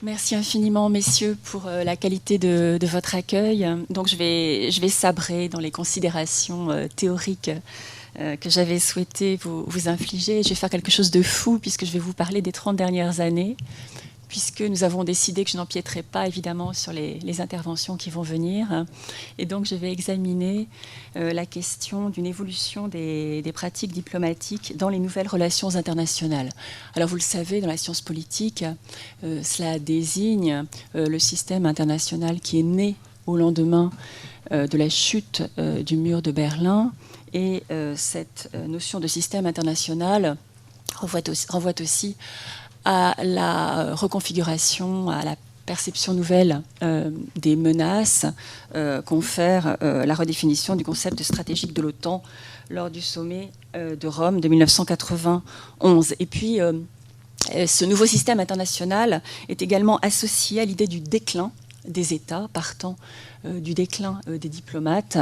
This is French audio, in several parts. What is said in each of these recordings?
Merci infiniment, messieurs, pour la qualité de votre accueil. Donc, je vais sabrer dans les considérations théoriques que j'avais souhaité vous infliger. Je vais faire quelque chose de fou, puisque je vais vous parler des 30 dernières années, puisque nous avons décidé que je n'empiéterai pas, évidemment, sur les interventions qui vont venir. Et donc, je vais examiner la question d'une évolution des pratiques diplomatiques dans les nouvelles relations internationales. Alors, vous le savez, dans la science politique, cela désigne le système international qui est né au lendemain de la chute du mur de Berlin. Et cette notion de système international renvoie aussi à la reconfiguration, à la perception nouvelle des menaces, confère la redéfinition du concept stratégique de l'OTAN lors du sommet de Rome de 1991. Et puis, ce nouveau système international est également associé à l'idée du déclin des États, partant du déclin des diplomates.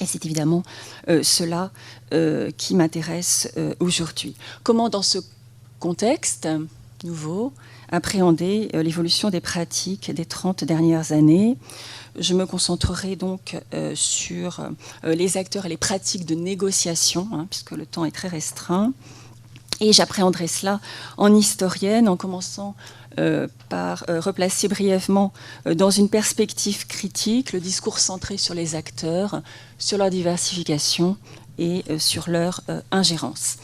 Et c'est évidemment cela qui m'intéresse aujourd'hui. Comment, dans ce contexte nouveau, appréhender l'évolution des pratiques des 30 dernières années. Je me concentrerai donc sur les acteurs et les pratiques de négociation, puisque le temps est très restreint. Et j'appréhenderai cela en historienne, en commençant par replacer brièvement dans une perspective critique le discours centré sur les acteurs, sur leur diversification et sur leur ingérence.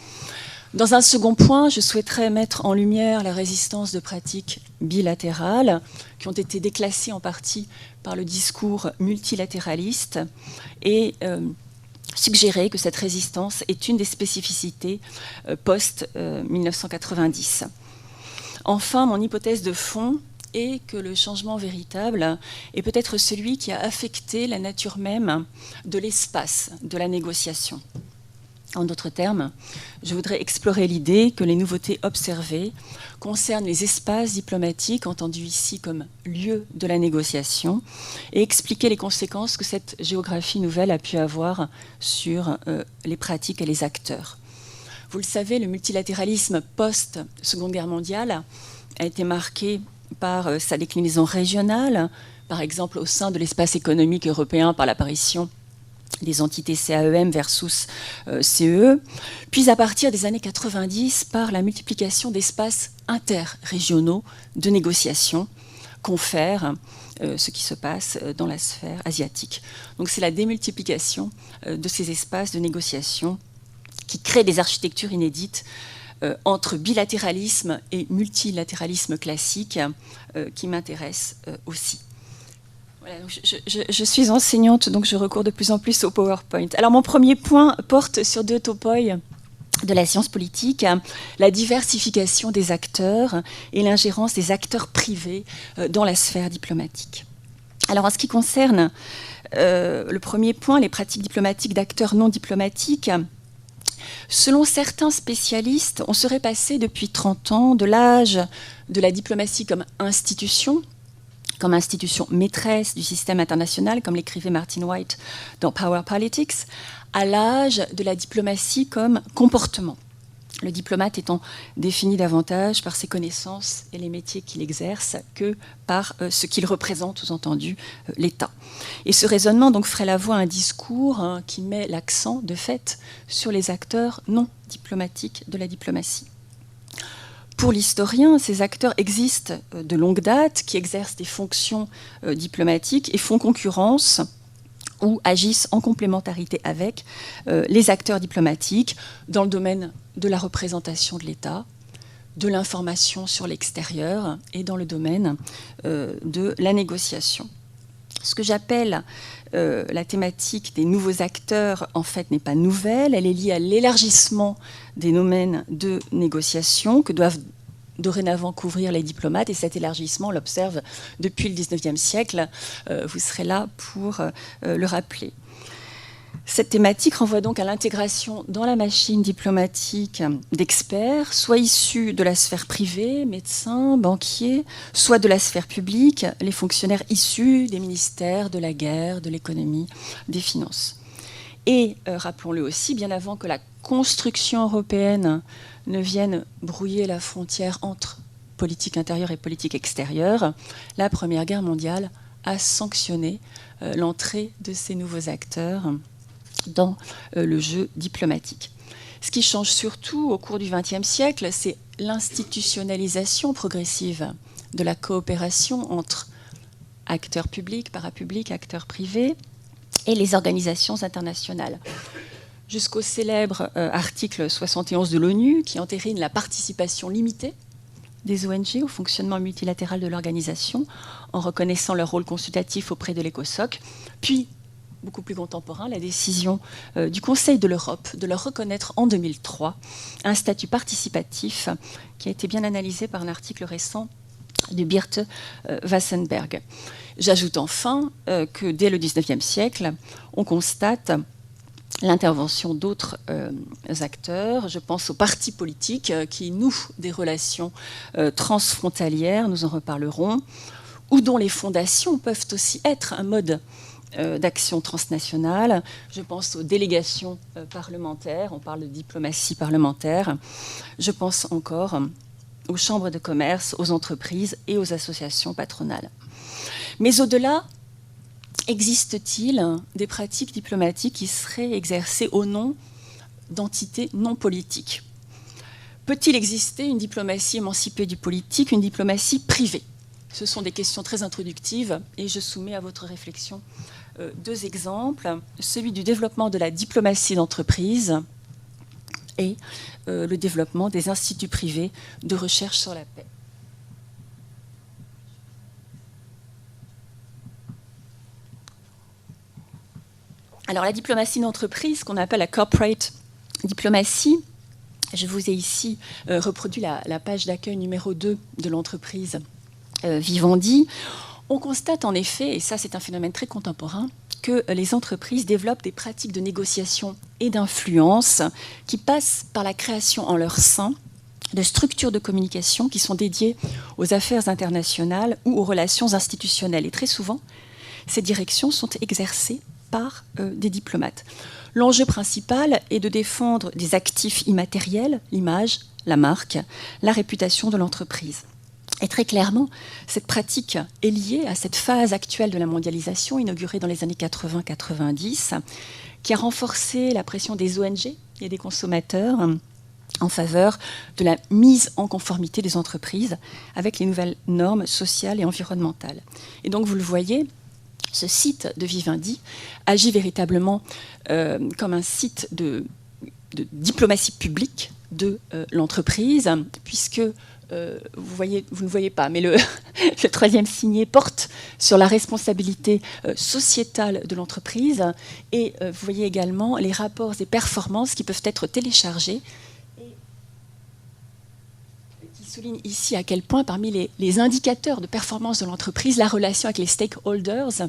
Dans un second point, je souhaiterais mettre en lumière la résistance de pratiques bilatérales qui ont été déclassées en partie par le discours multilatéraliste et suggérer que cette résistance est une des spécificités post-1990. Enfin, mon hypothèse de fond est que le changement véritable est peut-être celui qui a affecté la nature même de l'espace de la négociation. En d'autres termes, je voudrais explorer l'idée que les nouveautés observées concernent les espaces diplomatiques, entendus ici comme lieu de la négociation, et expliquer les conséquences que cette géographie nouvelle a pu avoir sur les pratiques et les acteurs. Vous le savez, le multilatéralisme post-Seconde Guerre mondiale a été marqué par sa déclinaison régionale, par exemple au sein de l'espace économique européen par l'apparition des entités CAEM versus CE, puis à partir des années 90 par la multiplication d'espaces interrégionaux de négociation, confère ce qui se passe dans la sphère asiatique. Donc c'est la démultiplication de ces espaces de négociation qui crée des architectures inédites entre bilatéralisme et multilatéralisme classique qui m'intéressent aussi. Voilà, donc je suis enseignante, donc je recours de plus en plus au PowerPoint. Alors mon premier point porte sur deux topoi de la science politique, la diversification des acteurs et l'ingérence des acteurs privés dans la sphère diplomatique. Alors en ce qui concerne le premier point, les pratiques diplomatiques d'acteurs non diplomatiques, selon certains spécialistes, on serait passé depuis 30 ans de l'âge de la diplomatie comme institution maîtresse du système international, comme l'écrivait Martin White dans Power Politics, à l'âge de la diplomatie comme comportement. Le diplomate étant défini davantage par ses connaissances et les métiers qu'il exerce que par ce qu'il représente, sous-entendu, l'État. Et ce raisonnement donc ferait la voie à un discours qui met l'accent, de fait, sur les acteurs non diplomatiques de la diplomatie. Pour l'historien, ces acteurs existent de longue date, qui exercent des fonctions diplomatiques et font concurrence ou agissent en complémentarité avec les acteurs diplomatiques dans le domaine de la représentation de l'État, de l'information sur l'extérieur et dans le domaine de la négociation. Ce que j'appelle la thématique des nouveaux acteurs, en fait, n'est pas nouvelle. Elle est liée à l'élargissement des domaines de négociation que doivent dorénavant couvrir les diplomates. Et cet élargissement, on l'observe depuis le XIXe siècle. Vous serez là pour le rappeler. Cette thématique renvoie donc à l'intégration dans la machine diplomatique d'experts, soit issus de la sphère privée, médecins, banquiers, soit de la sphère publique, les fonctionnaires issus des ministères de la guerre, de l'économie, des finances. Et, rappelons-le aussi, bien avant que la construction européenne ne vienne brouiller la frontière entre politique intérieure et politique extérieure, la Première Guerre mondiale a sanctionné l'entrée de ces nouveaux acteurs dans le jeu diplomatique. Ce qui change surtout au cours du XXe siècle, c'est l'institutionnalisation progressive de la coopération entre acteurs publics, parapublics, acteurs privés et les organisations internationales. Jusqu'au célèbre article 71 de l'ONU qui entérine la participation limitée des ONG au fonctionnement multilatéral de l'organisation en reconnaissant leur rôle consultatif auprès de l'ECOSOC, puis, beaucoup plus contemporain, la décision du Conseil de l'Europe de leur reconnaître en 2003 un statut participatif qui a été bien analysé par un article récent de Birte Wassenberg. J'ajoute enfin que dès le XIXe siècle, on constate l'intervention d'autres acteurs. Je pense aux partis politiques qui nouent des relations transfrontalières, nous en reparlerons, ou dont les fondations peuvent aussi être un mode d'action transnationale. Je pense aux délégations parlementaires, on parle de diplomatie parlementaire. Je pense encore aux chambres de commerce, aux entreprises et aux associations patronales. Mais au-delà, existe-t-il des pratiques diplomatiques qui seraient exercées au nom d'entités non politiques? Peut-il exister une diplomatie émancipée du politique, une diplomatie privée? Ce sont des questions très introductives et je soumets à votre réflexion deux exemples, celui du développement de la diplomatie d'entreprise et le développement des instituts privés de recherche sur la paix. Alors la diplomatie d'entreprise, qu'on appelle la corporate diplomatie, je vous ai ici reproduit la page d'accueil numéro 2 de l'entreprise Vivendi. On constate en effet, et ça c'est un phénomène très contemporain, que les entreprises développent des pratiques de négociation et d'influence qui passent par la création en leur sein de structures de communication qui sont dédiées aux affaires internationales ou aux relations institutionnelles. Et très souvent, ces directions sont exercées par des diplomates. L'enjeu principal est de défendre des actifs immatériels, l'image, la marque, la réputation de l'entreprise. Et très clairement, cette pratique est liée à cette phase actuelle de la mondialisation, inaugurée dans les années 80-90, qui a renforcé la pression des ONG et des consommateurs en faveur de la mise en conformité des entreprises avec les nouvelles normes sociales et environnementales. Et donc, vous le voyez, ce site de Vivendi agit véritablement comme un site de diplomatie publique de l'entreprise, puisque vous ne voyez pas, mais le troisième signet porte sur la responsabilité sociétale de l'entreprise et vous voyez également les rapports et performances qui peuvent être téléchargés et qui soulignent ici à quel point parmi les indicateurs de performance de l'entreprise, la relation avec les stakeholders,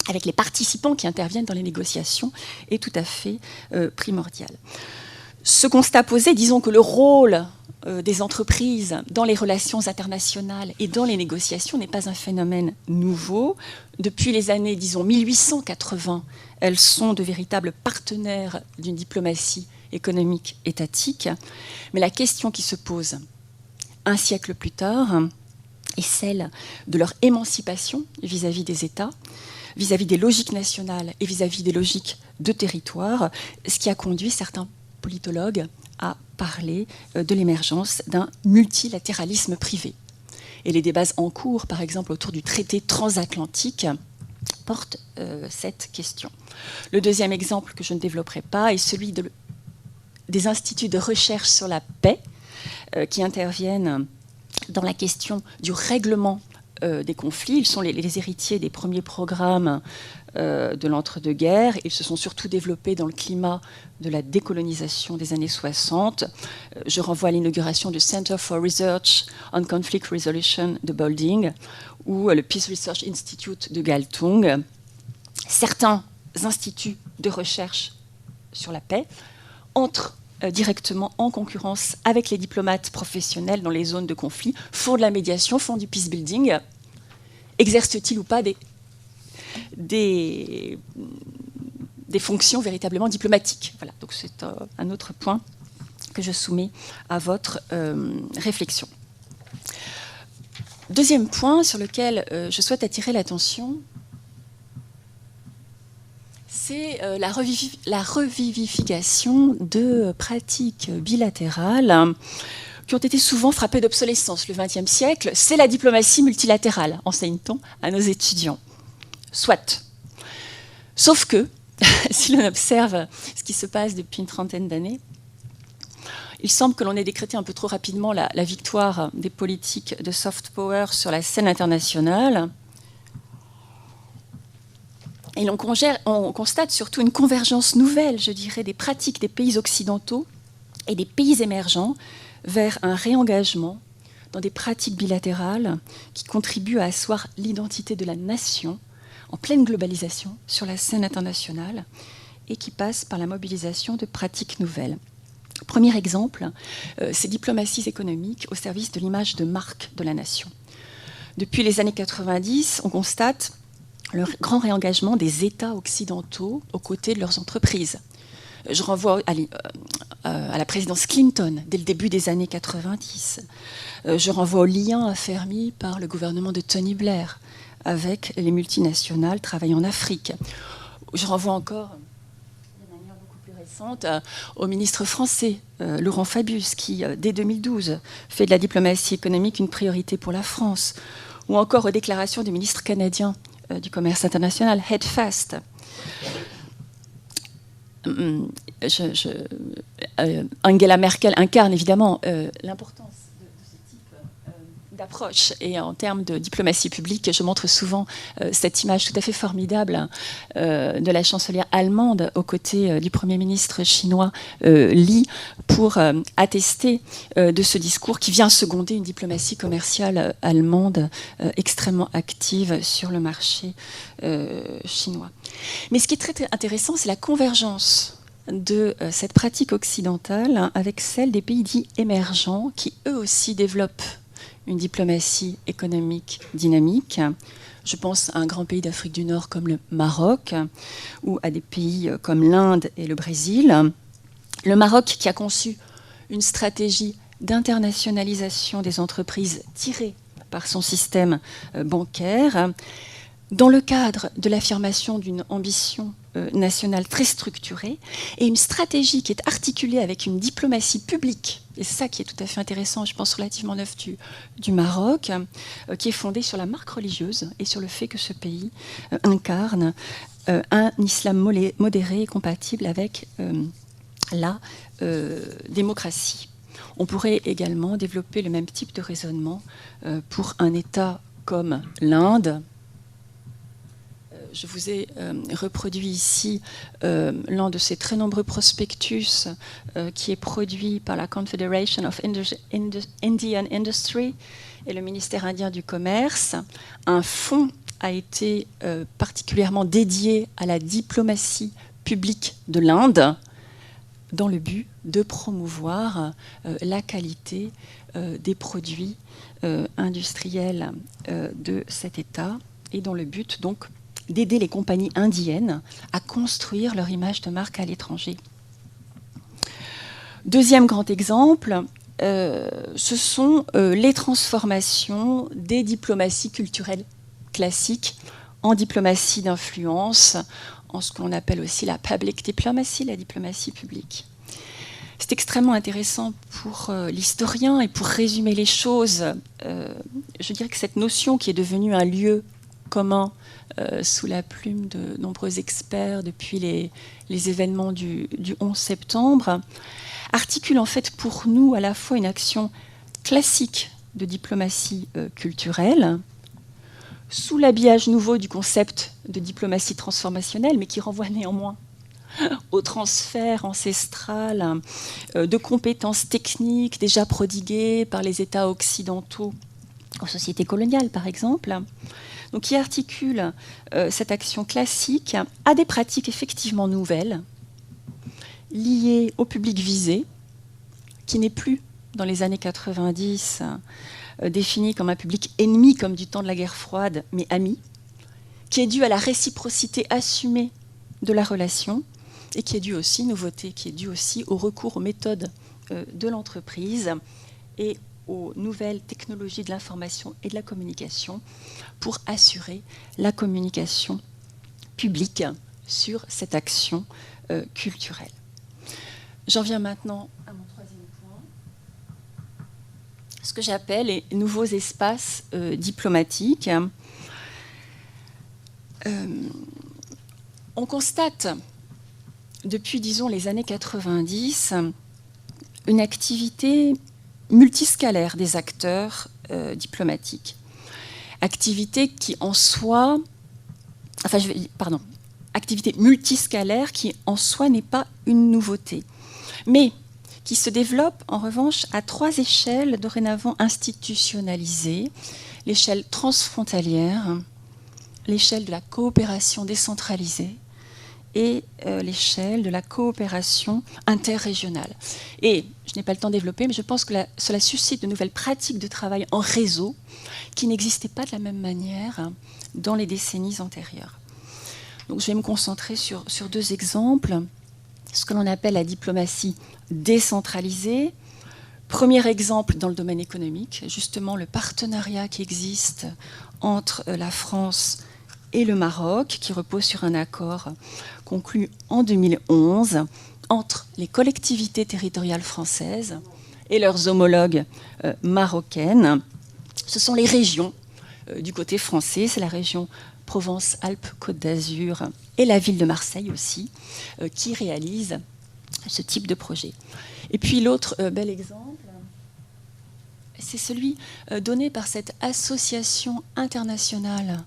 avec les participants qui interviennent dans les négociations, est tout à fait primordiale. Ce constat posé, disons que le rôle des entreprises dans les relations internationales et dans les négociations n'est pas un phénomène nouveau. Depuis les années, disons, 1880, elles sont de véritables partenaires d'une diplomatie économique étatique. Mais la question qui se pose un siècle plus tard est celle de leur émancipation vis-à-vis des États, vis-à-vis des logiques nationales et vis-à-vis des logiques de territoire, ce qui a conduit certains politologues à parler de l'émergence d'un multilatéralisme privé. Et les débats en cours, par exemple autour du traité transatlantique, portent cette question. Le deuxième exemple que je ne développerai pas est celui des instituts de recherche sur la paix qui interviennent dans la question du règlement des conflits. Ils sont les héritiers des premiers programmes de l'entre-deux-guerres. Ils se sont surtout développés dans le climat de la décolonisation des années 60. Je renvoie à l'inauguration du Center for Research on Conflict Resolution de Bolding ou le Peace Research Institute de Galtung. Certains instituts de recherche sur la paix entrent directement en concurrence avec les diplomates professionnels dans les zones de conflit, font de la médiation, font du peace building. Exercent-ils ou pas des fonctions véritablement diplomatiques? Voilà, donc c'est un autre point que je soumets à votre réflexion. Deuxième point sur lequel je souhaite attirer l'attention, c'est la revivification de pratiques bilatérales qui ont été souvent frappées d'obsolescence. Le XXe siècle, c'est la diplomatie multilatérale, enseigne-t-on à nos étudiants. Soit. Sauf que, si l'on observe ce qui se passe depuis une trentaine d'années, il semble que l'on ait décrété un peu trop rapidement la victoire des politiques de soft power sur la scène internationale. Et on constate surtout une convergence nouvelle, je dirais, des pratiques des pays occidentaux et des pays émergents vers un réengagement dans des pratiques bilatérales qui contribuent à asseoir l'identité de la nation en pleine globalisation sur la scène internationale et qui passent par la mobilisation de pratiques nouvelles. Premier exemple, ces diplomaties économiques au service de l'image de marque de la nation. Depuis les années 90, on constate le grand réengagement des États occidentaux aux côtés de leurs entreprises. Je renvoie à la présidence Clinton dès le début des années 90. Je renvoie au lien affermi par le gouvernement de Tony Blair avec les multinationales travaillant en Afrique. Je renvoie encore de manière beaucoup plus récente au ministre français, Laurent Fabius, qui, dès 2012, fait de la diplomatie économique une priorité pour la France, ou encore aux déclarations du ministre canadien du commerce international, Head Fast. Angela Merkel incarne évidemment l'importance de ce type d'approche. Et en termes de diplomatie publique, je montre souvent cette image tout à fait formidable de la chancelière allemande aux côtés du Premier ministre chinois Li pour attester de ce discours qui vient seconder une diplomatie commerciale allemande extrêmement active sur le marché chinois. Mais ce qui est très, très intéressant, c'est la convergence de cette pratique occidentale avec celle des pays dits émergents qui eux aussi développent une diplomatie économique dynamique. Je pense à un grand pays d'Afrique du Nord comme le Maroc ou à des pays comme l'Inde et le Brésil. Le Maroc qui a conçu une stratégie d'internationalisation des entreprises tirée par son système bancaire dans le cadre de l'affirmation d'une ambition nationale très structurée et une stratégie qui est articulée avec une diplomatie publique, et c'est ça qui est tout à fait intéressant, je pense relativement neuf du Maroc, qui est fondée sur la marque religieuse et sur le fait que ce pays incarne un islam modéré et compatible avec la démocratie. On pourrait également développer le même type de raisonnement pour un État comme l'Inde. Je vous ai reproduit ici l'un de ces très nombreux prospectus qui est produit par la Confederation of Indian Industry et le ministère indien du Commerce. Un fonds a été particulièrement dédié à la diplomatie publique de l'Inde dans le but de promouvoir la qualité des produits industriels de cet État et dans le but donc d'aider les compagnies indiennes à construire leur image de marque à l'étranger. Deuxième grand exemple, ce sont les transformations des diplomaties culturelles classiques en diplomatie d'influence, en ce qu'on appelle aussi la public diplomacy, la diplomatie publique. C'est extrêmement intéressant pour l'historien et pour résumer les choses. Je dirais que cette notion qui est devenue un lieu commun sous la plume de nombreux experts depuis les événements du 11 septembre, articule en fait pour nous à la fois une action classique de diplomatie culturelle, sous l'habillage nouveau du concept de diplomatie transformationnelle, mais qui renvoie néanmoins au transfert ancestral de compétences techniques déjà prodiguées par les États occidentaux aux sociétés coloniales, par exemple. Donc, qui articule cette action classique à des pratiques effectivement nouvelles, liées au public visé, qui n'est plus, dans les années 90, défini comme un public ennemi, comme du temps de la guerre froide, mais ami, qui est dû à la réciprocité assumée de la relation, et qui est dû aussi, nouveauté, qui est dû aussi au recours aux méthodes de l'entreprise et aux nouvelles technologies de l'information et de la communication pour assurer la communication publique sur cette action culturelle. J'en viens maintenant à mon troisième point, ce que j'appelle les nouveaux espaces diplomatiques. On constate depuis, disons, les années 90, une activité multiscalaire des acteurs diplomatiques. Activité qui en soi, activité multiscalaire qui en soi n'est pas une nouveauté, mais qui se développe en revanche à 3 échelles dorénavant institutionnalisées: l'échelle transfrontalière, l'échelle de la coopération décentralisée et l'échelle de la coopération interrégionale. Et je n'ai pas le temps de développer, mais je pense que cela suscite de nouvelles pratiques de travail en réseau qui n'existaient pas de la même manière dans les décennies antérieures. Donc je vais me concentrer sur 2 exemples. Ce que l'on appelle la diplomatie décentralisée. Premier exemple dans le domaine économique, justement le partenariat qui existe entre la France et le Maroc, qui repose sur un accord conclu en 2011 entre les collectivités territoriales françaises et leurs homologues marocaines. Ce sont les régions du côté français, c'est la région Provence-Alpes-Côte d'Azur et la ville de Marseille aussi, qui réalisent ce type de projet. Et puis l'autre bel exemple, c'est celui donné par cette association internationale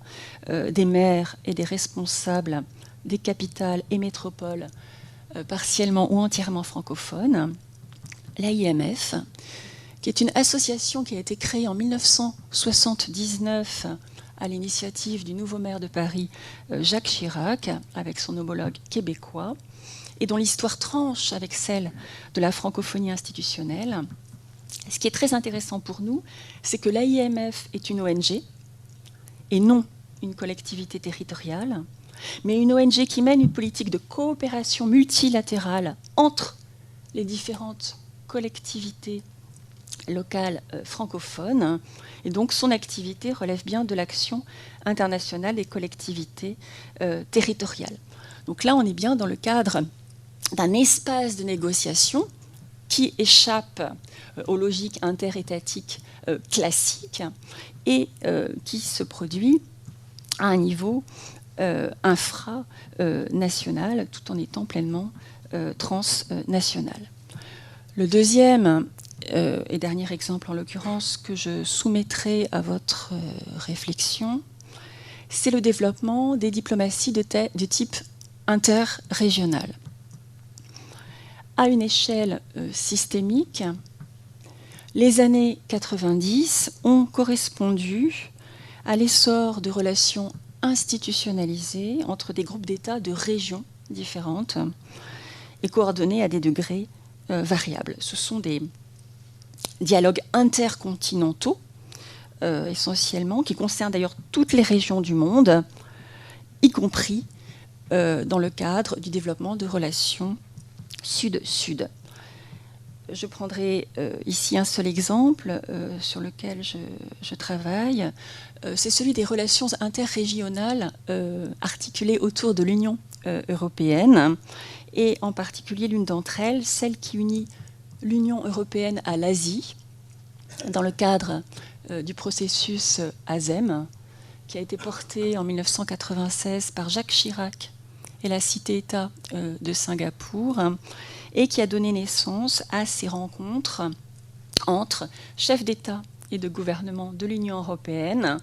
des maires et des responsables des capitales et métropoles partiellement ou entièrement francophones, l'AIMF, qui est une association qui a été créée en 1979 à l'initiative du nouveau maire de Paris, Jacques Chirac, avec son homologue québécois, et dont l'histoire tranche avec celle de la francophonie institutionnelle. Ce qui est très intéressant pour nous, c'est que l'AIMF est une ONG et non une collectivité territoriale, mais une ONG qui mène une politique de coopération multilatérale entre les différentes collectivités locales francophones. Et donc son activité relève bien de l'action internationale des collectivités territoriales. Donc là, on est bien dans le cadre d'un espace de négociation qui échappe aux logiques interétatiques classiques et qui se produit à un niveau infranational tout en étant pleinement transnational. Le deuxième et dernier exemple en l'occurrence que je soumettrai à votre réflexion, c'est le développement des diplomaties de type interrégional. À une échelle systémique, les années 90 ont correspondu à l'essor de relations institutionnalisées entre des groupes d'États de régions différentes et coordonnées à des degrés variables. Ce sont des dialogues intercontinentaux, essentiellement, qui concernent d'ailleurs toutes les régions du monde, y compris dans le cadre du développement de relations sud-sud. Je prendrai ici un seul exemple sur lequel je travaille. C'est celui des relations interrégionales articulées autour de l'Union européenne, et en particulier l'une d'entre elles, celle qui unit l'Union européenne à l'Asie, dans le cadre du processus ASEM, qui a été porté en 1996 par Jacques Chirac et la cité-État de Singapour, et qui a donné naissance à ces rencontres entre chefs d'État et de gouvernement de l'Union européenne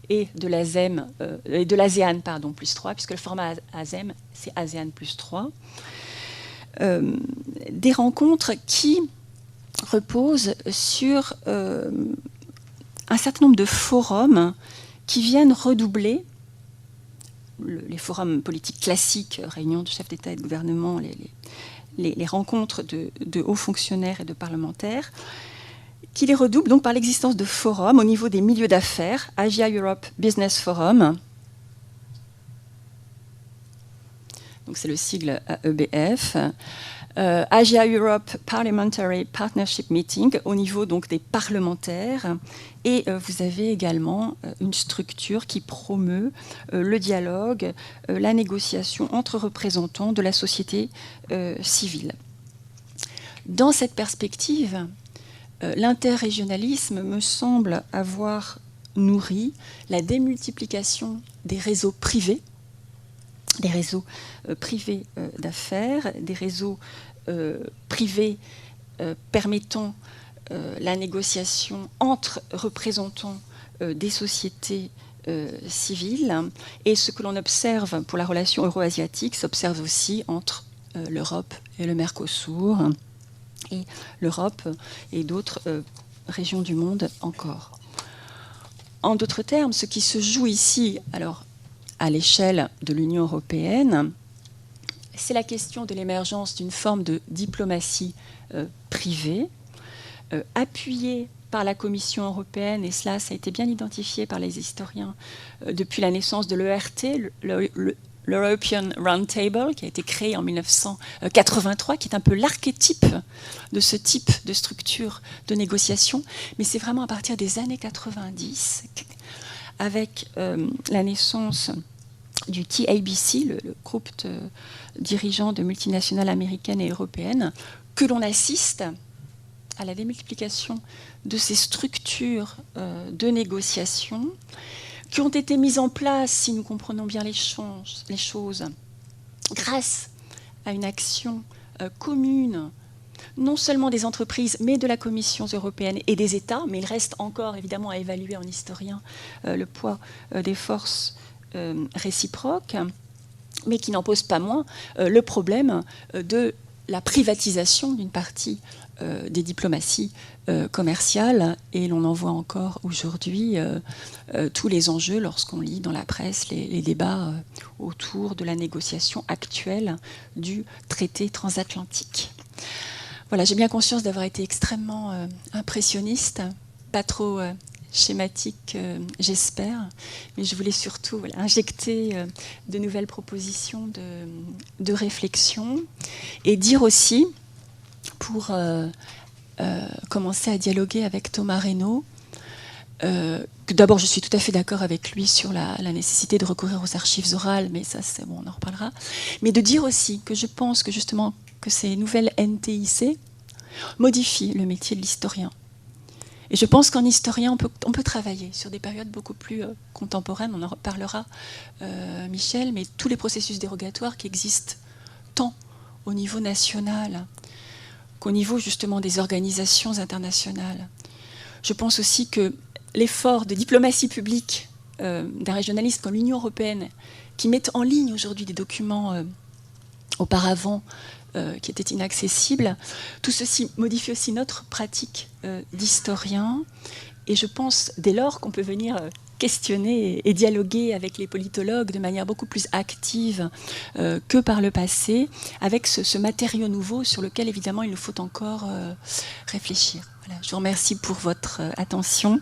et de l'ASEM, de l'ASEAN, plus 3, puisque le format ASEM, c'est ASEAN plus 3. Des rencontres qui reposent sur un certain nombre de forums qui viennent redoubler les forums politiques classiques, réunions de chefs d'État et de gouvernement, les rencontres de hauts fonctionnaires et de parlementaires, qui les redoublent donc par l'existence de forums au niveau des milieux d'affaires, Asia Europe Business Forum, donc c'est le sigle AEBF, Asia-Europe Parliamentary Partnership Meeting, au niveau donc des parlementaires. Et vous avez également une structure qui promeut le dialogue, la négociation entre représentants de la société civile. Dans cette perspective, l'interrégionalisme me semble avoir nourri la démultiplication des réseaux privés, d'affaires, des réseaux privés permettant la négociation entre représentants des sociétés civiles. Et ce que l'on observe pour la relation euro-asiatique s'observe aussi entre l'Europe et le Mercosur, et l'Europe et d'autres régions du monde encore. En d'autres termes, ce qui se joue ici, alors à l'échelle de l'Union européenne, c'est la question de l'émergence d'une forme de diplomatie privée, appuyée par la Commission européenne, et cela ça a été bien identifié par les historiens depuis la naissance de l'ERT, l'European Roundtable, qui a été créé en 1983, qui est un peu l'archétype de ce type de structure de négociation. Mais c'est vraiment à partir des années 90, avec la naissance du TABC, le groupe de dirigeants de multinationales américaines et européennes, que l'on assiste à la démultiplication de ces structures de négociation qui ont été mises en place, si nous comprenons bien les choses, grâce à une action commune, non seulement des entreprises, mais de la Commission européenne et des États. Mais il reste encore, évidemment, à évaluer en historien le poids des forces réciproques, mais qui n'en pose pas moins le problème de la privatisation d'une partie des diplomaties commerciales, et l'on en voit encore aujourd'hui tous les enjeux lorsqu'on lit dans la presse les débats autour de la négociation actuelle du traité transatlantique. Voilà, j'ai bien conscience d'avoir été extrêmement impressionniste, pas trop schématique, j'espère, mais je voulais surtout injecter de nouvelles propositions de réflexion et dire aussi, pour commencer à dialoguer avec Thomas Reynaud, que d'abord je suis tout à fait d'accord avec lui sur la nécessité de recourir aux archives orales, mais ça c'est bon, on en reparlera, mais de dire aussi que je pense que justement que ces nouvelles NTIC modifient le métier de l'historien. Et je pense qu'en historien, on peut travailler sur des périodes beaucoup plus contemporaines, on en reparlera, Michel, mais tous les processus dérogatoires qui existent tant au niveau national qu'au niveau justement des organisations internationales. Je pense aussi que l'effort de diplomatie publique d'un régionaliste comme l'Union européenne, qui met en ligne aujourd'hui des documents auparavant qui étaient inaccessibles, tout ceci modifie aussi notre pratique d'historien. Et je pense dès lors qu'on peut venir questionner et dialoguer avec les politologues de manière beaucoup plus active que par le passé, avec ce matériau nouveau sur lequel évidemment il nous faut encore réfléchir. Voilà, je vous remercie pour votre attention.